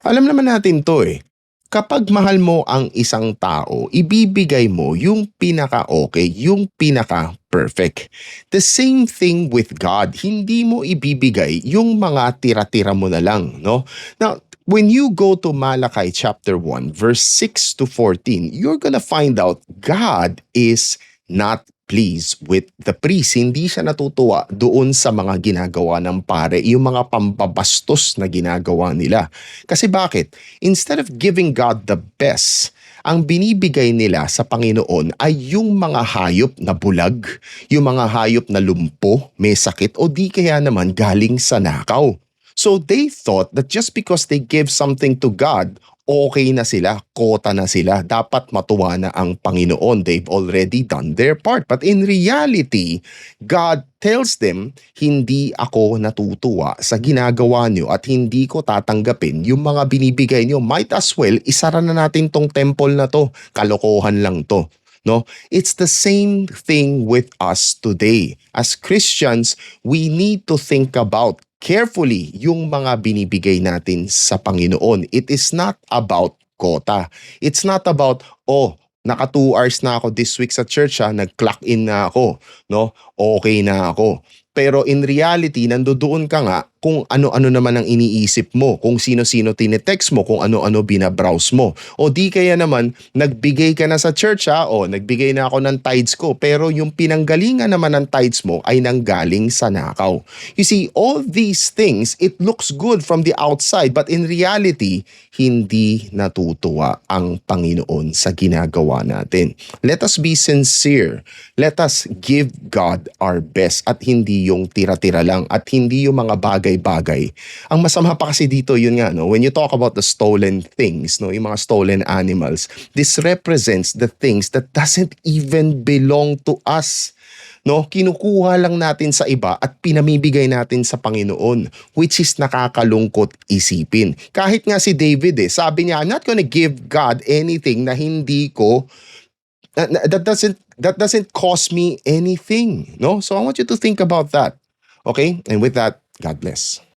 Alam naman natin 'to, eh. Kapag mahal mo ang isang tao, ibibigay mo yung pinaka-okey, yung pinaka-perfect. The same thing with God, hindi mo ibibigay yung mga tira-tira mo na lang, 'no? Now, when you go to Malakay chapter 1 verse 6 to 14, you're gonna find out God is not pleased with the priest. Hindi siya natutuwa doon sa mga ginagawa ng pare, yung mga pambabastos na ginagawa nila. Kasi bakit? Instead of giving God the best, ang binibigay nila sa Panginoon ay yung mga hayop na bulag, yung mga hayop na lumpo, may sakit, o di kaya naman galing sa nakaw. So they thought that just because they give something to God, okay na sila, kota na sila, dapat matuwa na ang Panginoon. They've already done their part. But in reality, God tells them, hindi ako natutuwa sa ginagawa nyo at hindi ko tatanggapin yung mga binibigay nyo. Might as well, isara na natin tong temple na to. Kalokohan lang to. No? It's the same thing with us today. As Christians, we need to think about carefully yung mga binibigay natin sa Panginoon. It is not about quota. It's not about, oh, naka 2 hours na ako this week sa church, nag-clock in na ako, no? Okay na ako. Pero in reality, nandoon ka nga kung ano-ano naman ang iniisip mo, kung sino-sino tinetext mo, kung ano-ano binabrowse mo. O di kaya naman, nagbigay ka na sa church, o nagbigay na ako ng tithes ko, pero yung pinanggalingan naman ng tithes mo ay nanggaling sa nakaw. You see, all these things, it looks good from the outside, but in reality, hindi natutuwa ang Panginoon sa ginagawa natin. Let us be sincere. Let us give God our best at hindi yung tira-tira lang at hindi yung mga bagay-bagay. Ang masama pa kasi dito, yun nga, no, when you talk about the stolen things, no, yung mga stolen animals, this represents the things that doesn't even belong to us. No, kinukuha lang natin sa iba at pinamibigay natin sa Panginoon, which is nakakalungkot isipin. Kahit nga si David, sabi niya, I'm not gonna give God anything na hindi ko that doesn't cost me anything, no? So I want you to think about that. Okay? And with that, God bless.